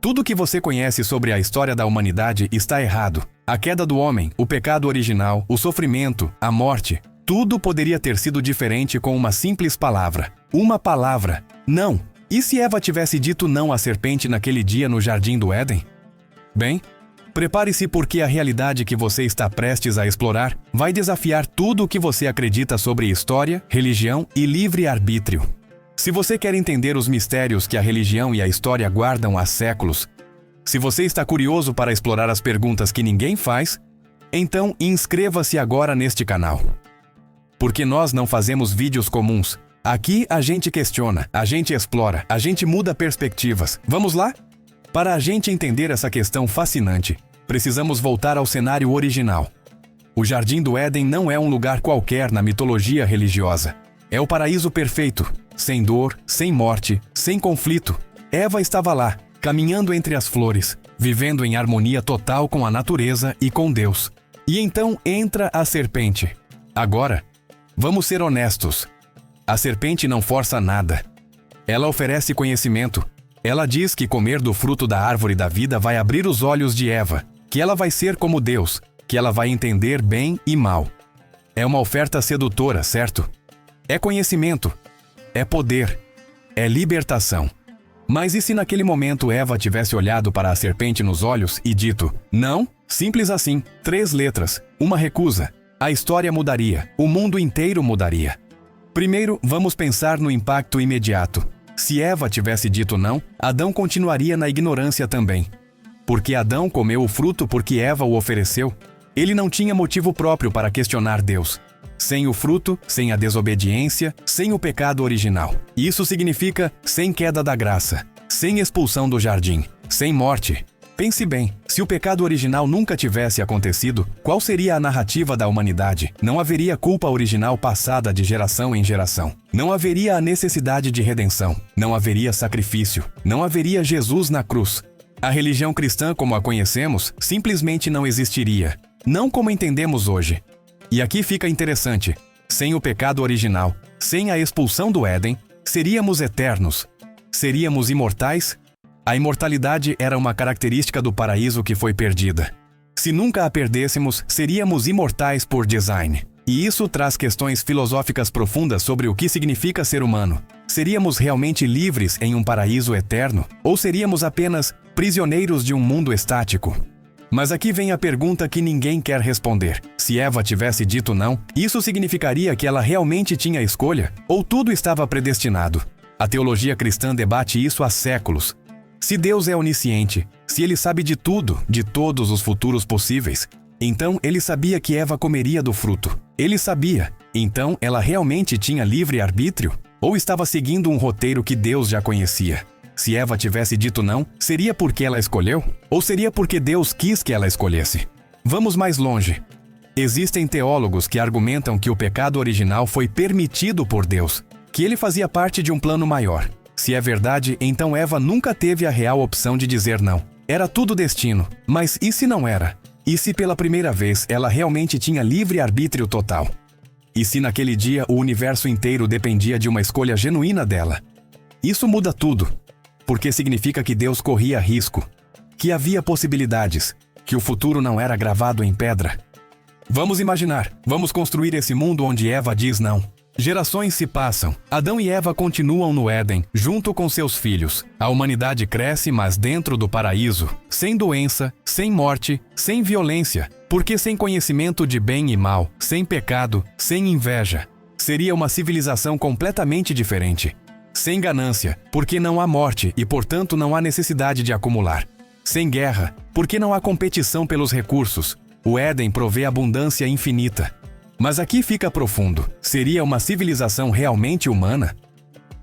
Tudo que você conhece sobre a história da humanidade está errado. A queda do homem, o pecado original, o sofrimento, a morte, tudo poderia ter sido diferente com uma simples palavra. Uma palavra. Não. E se Eva tivesse dito não à serpente naquele dia no Jardim do Éden? Bem, prepare-se porque a realidade que você está prestes a explorar vai desafiar tudo o que você acredita sobre história, religião e livre-arbítrio. Se você quer entender os mistérios que a religião e a história guardam há séculos, se você está curioso para explorar as perguntas que ninguém faz, então inscreva-se agora neste canal. Porque nós não fazemos vídeos comuns. Aqui a gente questiona, a gente explora, a gente muda perspectivas. Vamos lá? Para a gente entender essa questão fascinante, precisamos voltar ao cenário original. O Jardim do Éden não é um lugar qualquer na mitologia religiosa. É o paraíso perfeito, sem dor, sem morte, sem conflito. Eva estava lá, caminhando entre as flores, vivendo em harmonia total com a natureza e com Deus. E então entra a serpente. Agora, vamos ser honestos. A serpente não força nada. Ela oferece conhecimento. Ela diz que comer do fruto da árvore da vida vai abrir os olhos de Eva, que ela vai ser como Deus, que ela vai entender bem e mal. É uma oferta sedutora, certo? É conhecimento. É poder. É libertação. Mas e se naquele momento Eva tivesse olhado para a serpente nos olhos e dito, não? Simples assim, 3 letras, uma recusa. A história mudaria, o mundo inteiro mudaria. Primeiro, vamos pensar no impacto imediato. Se Eva tivesse dito não, Adão continuaria na ignorância também. Porque Adão comeu o fruto porque Eva o ofereceu. Ele não tinha motivo próprio para questionar Deus. Sem o fruto, sem a desobediência, sem o pecado original. Isso significa sem queda da graça, sem expulsão do jardim, sem morte. Pense bem, se o pecado original nunca tivesse acontecido, qual seria a narrativa da humanidade? Não haveria culpa original passada de geração em geração. Não haveria a necessidade de redenção. Não haveria sacrifício. Não haveria Jesus na cruz. A religião cristã como a conhecemos simplesmente não existiria. Não como entendemos hoje. E aqui fica interessante. Sem o pecado original, sem a expulsão do Éden, seríamos eternos. Seríamos imortais? A imortalidade era uma característica do paraíso que foi perdida. Se nunca a perdêssemos, seríamos imortais por design. E isso traz questões filosóficas profundas sobre o que significa ser humano. Seríamos realmente livres em um paraíso eterno? Ou seríamos apenas prisioneiros de um mundo estático? Mas aqui vem a pergunta que ninguém quer responder. Se Eva tivesse dito não, isso significaria que ela realmente tinha escolha? Ou tudo estava predestinado? A teologia cristã debate isso há séculos. Se Deus é onisciente, se Ele sabe de tudo, de todos os futuros possíveis, então Ele sabia que Eva comeria do fruto. Ele sabia. Então ela realmente tinha livre-arbítrio? Ou estava seguindo um roteiro que Deus já conhecia? Se Eva tivesse dito não, seria porque ela escolheu? Ou seria porque Deus quis que ela escolhesse? Vamos mais longe. Existem teólogos que argumentam que o pecado original foi permitido por Deus, que ele fazia parte de um plano maior. Se é verdade, então Eva nunca teve a real opção de dizer não. Era tudo destino. Mas e se não era? E se pela primeira vez ela realmente tinha livre-arbítrio total? E se naquele dia o universo inteiro dependia de uma escolha genuína dela? Isso muda tudo. Porque significa que Deus corria risco, que havia possibilidades, que o futuro não era gravado em pedra. Vamos imaginar, vamos construir esse mundo onde Eva diz não. Gerações se passam, Adão e Eva continuam no Éden, junto com seus filhos. A humanidade cresce, mas dentro do paraíso, sem doença, sem morte, sem violência, porque sem conhecimento de bem e mal, sem pecado, sem inveja. Seria uma civilização completamente diferente. Sem ganância, porque não há morte e, portanto, não há necessidade de acumular. Sem guerra, porque não há competição pelos recursos. O Éden provê abundância infinita. Mas aqui fica profundo. Seria uma civilização realmente humana?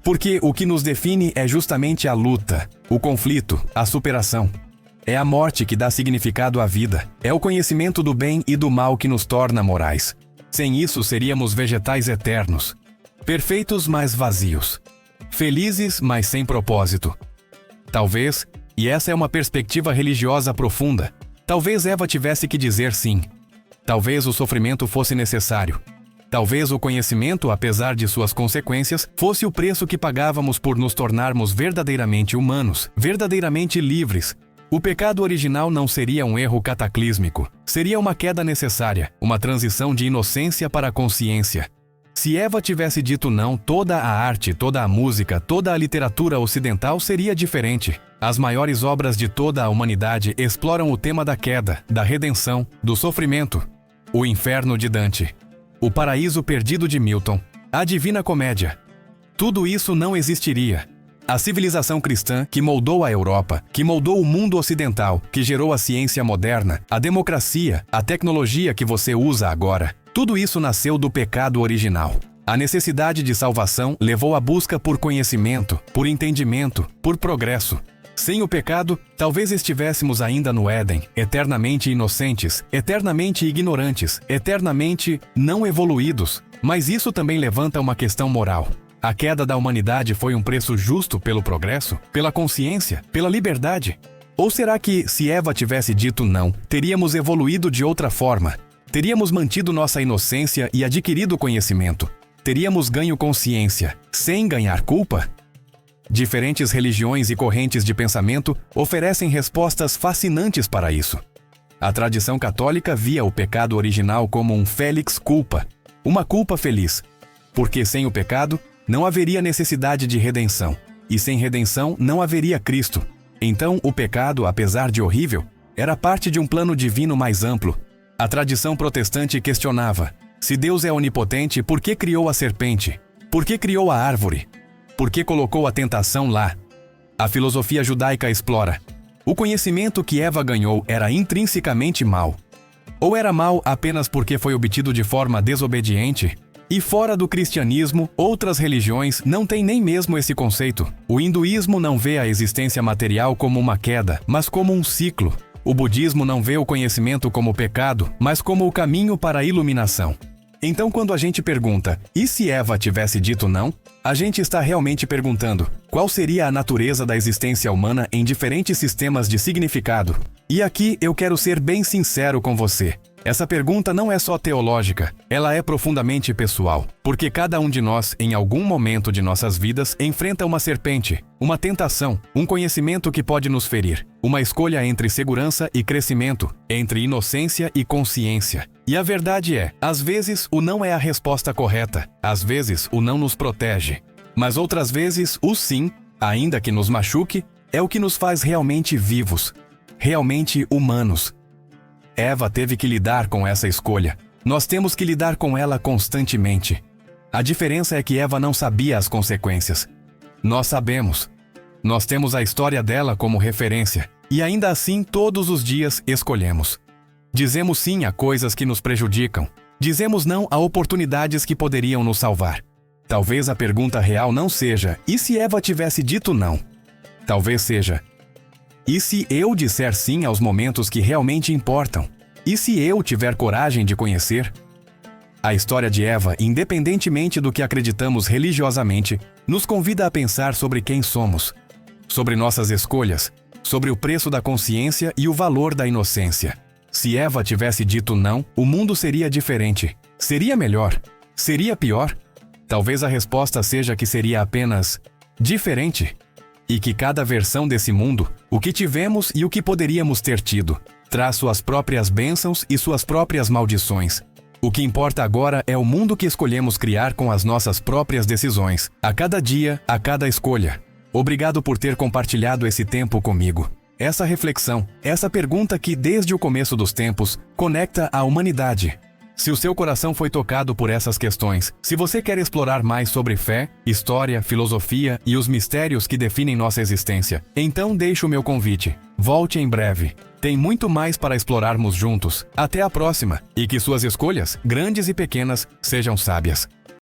Porque o que nos define é justamente a luta, o conflito, a superação. É a morte que dá significado à vida. É o conhecimento do bem e do mal que nos torna morais. Sem isso, seríamos vegetais eternos. Perfeitos, mas vazios. Felizes, mas sem propósito. Talvez, e essa é uma perspectiva religiosa profunda, talvez Eva tivesse que dizer sim. Talvez o sofrimento fosse necessário. Talvez o conhecimento, apesar de suas consequências, fosse o preço que pagávamos por nos tornarmos verdadeiramente humanos, verdadeiramente livres. O pecado original não seria um erro cataclísmico, seria uma queda necessária, uma transição de inocência para a consciência. Se Eva tivesse dito não, toda a arte, toda a música, toda a literatura ocidental seria diferente. As maiores obras de toda a humanidade exploram o tema da queda, da redenção, do sofrimento. O Inferno de Dante, o Paraíso Perdido de Milton, a Divina Comédia. Tudo isso não existiria. A civilização cristã que moldou a Europa, que moldou o mundo ocidental, que gerou a ciência moderna, a democracia, a tecnologia que você usa agora, tudo isso nasceu do pecado original. A necessidade de salvação levou à busca por conhecimento, por entendimento, por progresso. Sem o pecado, talvez estivéssemos ainda no Éden, eternamente inocentes, eternamente ignorantes, eternamente não evoluídos. Mas isso também levanta uma questão moral. A queda da humanidade foi um preço justo pelo progresso, pela consciência, pela liberdade? Ou será que, se Eva tivesse dito não, teríamos evoluído de outra forma? Teríamos mantido nossa inocência e adquirido conhecimento? Teríamos ganho consciência, sem ganhar culpa? Diferentes religiões e correntes de pensamento oferecem respostas fascinantes para isso. A tradição católica via o pecado original como um felix culpa, uma culpa feliz, porque sem o pecado não haveria necessidade de redenção, e sem redenção não haveria Cristo. Então, o pecado, apesar de horrível, era parte de um plano divino mais amplo. A tradição protestante questionava: se Deus é onipotente, por que criou a serpente? Por que criou a árvore? Por que colocou a tentação lá? A filosofia judaica explora: o conhecimento que Eva ganhou era intrinsecamente mau? Ou era mau apenas porque foi obtido de forma desobediente? E fora do cristianismo, outras religiões não têm nem mesmo esse conceito. O hinduísmo não vê a existência material como uma queda, mas como um ciclo. O budismo não vê o conhecimento como pecado, mas como o caminho para a iluminação. Então, quando a gente pergunta, e se Eva tivesse dito não? A gente está realmente perguntando, qual seria a natureza da existência humana em diferentes sistemas de significado? E aqui eu quero ser bem sincero com você. Essa pergunta não é só teológica, ela é profundamente pessoal, porque cada um de nós, em algum momento de nossas vidas, enfrenta uma serpente, uma tentação, um conhecimento que pode nos ferir, uma escolha entre segurança e crescimento, entre inocência e consciência. E a verdade é, às vezes o não é a resposta correta, às vezes o não nos protege, mas outras vezes o sim, ainda que nos machuque, é o que nos faz realmente vivos, realmente humanos. Eva teve que lidar com essa escolha. Nós temos que lidar com ela constantemente. A diferença é que Eva não sabia as consequências. Nós sabemos. Nós temos a história dela como referência. E ainda assim, todos os dias escolhemos. Dizemos sim a coisas que nos prejudicam. Dizemos não a oportunidades que poderiam nos salvar. Talvez a pergunta real não seja: e se Eva tivesse dito não? Talvez seja: e se eu disser sim aos momentos que realmente importam? E se eu tiver coragem de conhecer? A história de Eva, independentemente do que acreditamos religiosamente, nos convida a pensar sobre quem somos, sobre nossas escolhas, sobre o preço da consciência e o valor da inocência. Se Eva tivesse dito não, o mundo seria diferente. Seria melhor? Seria pior? Talvez a resposta seja que seria apenas diferente. E que cada versão desse mundo, o que tivemos e o que poderíamos ter tido, traz suas próprias bênçãos e suas próprias maldições. O que importa agora é o mundo que escolhemos criar com as nossas próprias decisões, a cada dia, a cada escolha. Obrigado por ter compartilhado esse tempo comigo. Essa reflexão, essa pergunta que, desde o começo dos tempos, conecta a humanidade. Se o seu coração foi tocado por essas questões, se você quer explorar mais sobre fé, história, filosofia e os mistérios que definem nossa existência, então deixe o meu convite. Volte em breve. Tem muito mais para explorarmos juntos. Até a próxima. E que suas escolhas, grandes e pequenas, sejam sábias.